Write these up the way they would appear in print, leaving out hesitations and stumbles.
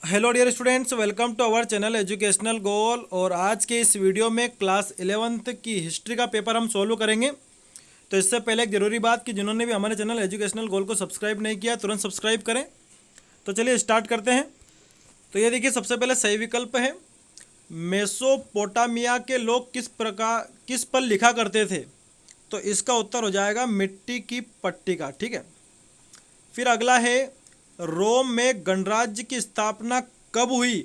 Hello dear students, welcome to our channel educational goal. और आज के इस वीडियो में क्लास 11th की हिस्ट्री का पेपर हम सोल्व करेंगे। तो इससे पहले एक ज़रूरी बात कि जिन्होंने भी हमारे चैनल एजुकेशनल गोल को सब्सक्राइब नहीं किया तुरंत सब्सक्राइब करें। तो चलिए स्टार्ट करते हैं। तो ये देखिए, सबसे पहले सही विकल्प है मेसोपोटामिया के लोग किस पर लिखा करते थे। तो इसका उत्तर हो जाएगा मिट्टी की पट्टी का। ठीक है। फिर अगला है रोम में गणराज्य की स्थापना कब हुई।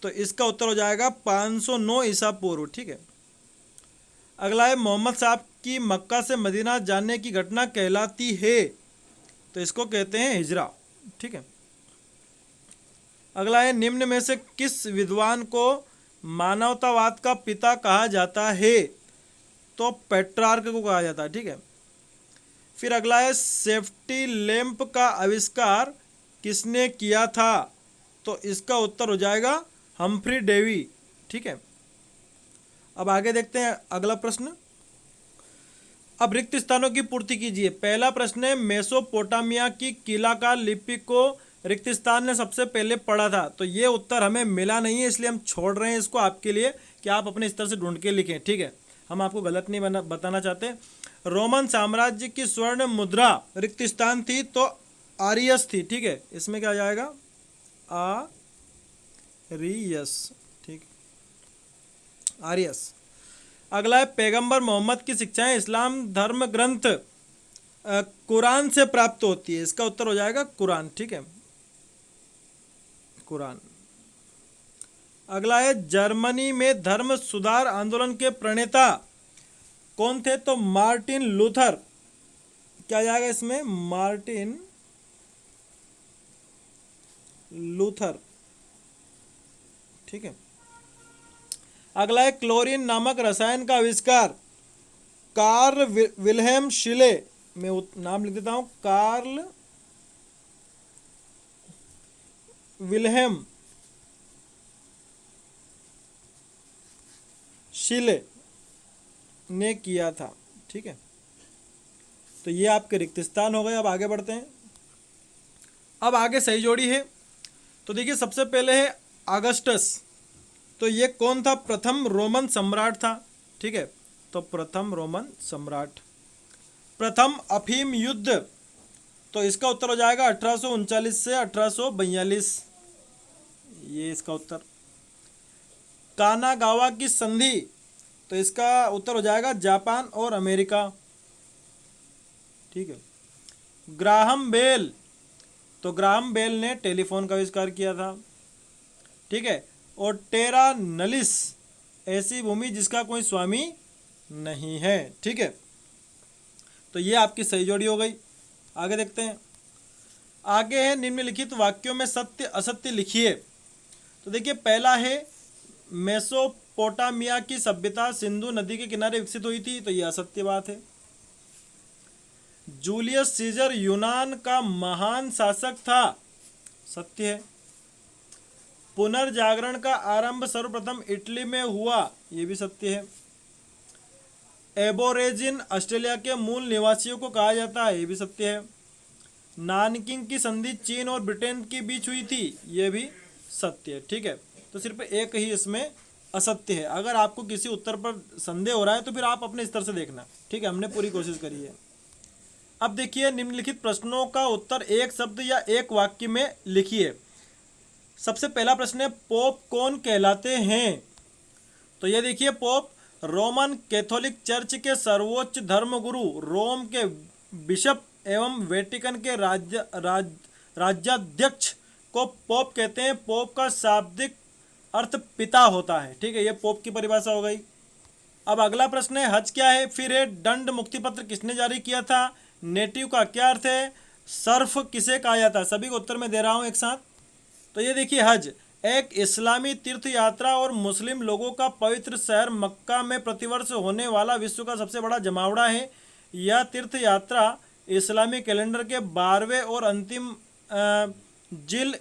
तो इसका उत्तर हो जाएगा 509 ईसा पूर्व। ठीक है। अगला है मोहम्मद साहब की मक्का से मदीना जाने की घटना कहलाती है। तो इसको कहते हैं हिजरा। ठीक है। अगला है निम्न में से किस विद्वान को मानवतावाद का पिता कहा जाता है। तो पेट्रार्क को कहा जाता है। ठीक है। फिर अगला है सेफ्टी लैंप का आविष्कार किसने किया था। तो इसका उत्तर हो जाएगा हम्फ्री डेवी। ठीक है। अब आगे देखते हैं अगला प्रश्न। अब रिक्त स्थानों की पूर्ति कीजिए। पहला प्रश्न है मेसोपोटामिया की कीलाकार लिपि को रिक्त स्थान ने सबसे पहले पढ़ा था। तो ये उत्तर हमें मिला नहीं है, इसलिए हम छोड़ रहे हैं इसको आपके लिए कि आप अपने स्तर से ढूंढ के लिखें। ठीक है। हम आपको गलत नहीं बताना चाहते। रोमन साम्राज्य की स्वर्ण मुद्रा रिक्त स्थान थी तो आरियस थी। ठीक है। इसमें क्या जाएगा आरियस। ठीक, आरियस। अगला है पैगंबर मोहम्मद की शिक्षाएं इस्लाम धर्म ग्रंथ कुरान से प्राप्त होती है। इसका उत्तर हो जाएगा कुरान। ठीक है, कुरान। अगला है जर्मनी में धर्म सुधार आंदोलन के प्रणेता कौन थे। तो मार्टिन लूथर। क्या जाएगा इसमें मार्टिन लूथर। ठीक है। अगला है क्लोरीन नामक रसायन का आविष्कार कार्ल विल्हेम शिले। मैं नाम लिख देता हूं, कार्ल विल्हेम शिले ने किया था। ठीक है। तो ये आपके रिक्त स्थान हो गए। अब आगे बढ़ते हैं। अब आगे सही जोड़ी है। तो देखिए, सबसे पहले है अगस्टस। तो ये कौन था। प्रथम रोमन सम्राट था। ठीक है। तो प्रथम रोमन सम्राट। प्रथम अफीम युद्ध। तो इसका उत्तर हो जाएगा 1839 से 1842। ये इसका उत्तर। कानागावा की संधि। तो इसका उत्तर हो जाएगा जापान और अमेरिका। ठीक है। Graham Bell. तो ग्राहम बेल ने टेलीफोन का आविष्कार किया था। ठीक है। और टेरा नलिस, ऐसी भूमि जिसका कोई स्वामी नहीं है। ठीक है। तो ये आपकी सही जोड़ी हो गई। आगे देखते हैं। आगे है निम्नलिखित वाक्यों में सत्य असत्य लिखिए। तो देखिए, पहला है मेसोपोटामिया की सभ्यता सिंधु नदी के किनारे विकसित हुई थी। तो यह असत्य बात है। जूलियस सीजर यूनान का महान शासक था। सत्य है। पुनर्जागरण का आरंभ सर्वप्रथम इटली में हुआ। यह भी सत्य है। एबोरेजिन ऑस्ट्रेलिया के मूल निवासियों को कहा जाता है। यह भी सत्य है। नानकिंग की संधि चीन और ब्रिटेन के बीच हुई थी। यह भी सत्य है। ठीक है। तो सिर्फ एक ही इसमें असत्य है। अगर आपको किसी उत्तर पर संदेह हो रहा है तो फिर आप अपने स्तर से देखना। ठीक है, हमने पूरी कोशिश करी है। अब देखिए, निम्नलिखित प्रश्नों का उत्तर एक शब्द या एक वाक्य में लिखिए। सबसे पहला प्रश्न है पोप कौन कहलाते हैं। तो ये देखिए, पोप रोमन कैथोलिक चर्च के सर्वोच्च धर्मगुरु, रोम के बिशप एवं वेटिकन के राज्याध्यक्ष को पोप कहते हैं। पोप का शाब्दिक अर्थ पिता होता है। ठीक है, ये पोप की परिभाषा हो गई। अब अगला प्रश्न है हज क्या है। फिर है दंड मुक्ति पत्र किसने जारी किया था। नेटिव का क्या अर्थ है। सर्फ किसे कहा जाता है। सभी को उत्तर में दे रहा हूं एक साथ। तो ये देखिए, हज एक इस्लामी तीर्थ यात्रा और मुस्लिम लोगों का पवित्र शहर मक्का में प्रतिवर्ष होने वाला विश्व का सबसे बड़ा जमावड़ा है। यह तीर्थ यात्रा इस्लामी कैलेंडर के 12वें और अंतिम जिल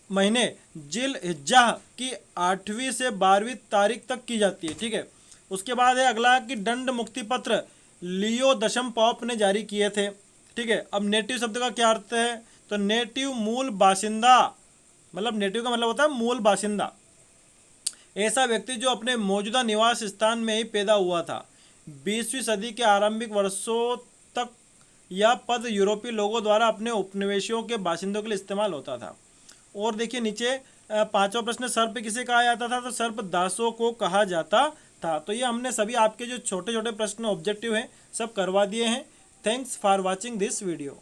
महीने जिल हिज्जा की 8वीं से 12वीं तारीख तक की जाती है। ठीक है। उसके बाद है अगला कि दंड मुक्ति पत्र लियो दशम पॉप ने जारी किए थे। ठीक है। अब नेटिव शब्द का क्या अर्थ है। तो नेटिव मूल बासिंदा, मतलब नेटिव का मतलब होता है मूल बासिंदा, ऐसा व्यक्ति जो अपने मौजूदा निवास स्थान में ही पैदा हुआ था। 20वीं सदी के आरंभिक वर्षों तक यह पद यूरोपीय लोगों द्वारा अपने उपनिवेशों के बासिंदों के लिए इस्तेमाल होता था। और देखिए नीचे पांचवा प्रश्न, सर्प किसे कहा जाता था? तो सर्प दासों को कहा जाता था। तो ये हमने सभी आपके जो छोटे छोटे प्रश्न ऑब्जेक्टिव हैं सब करवा दिए हैं। Thanks for watching this video.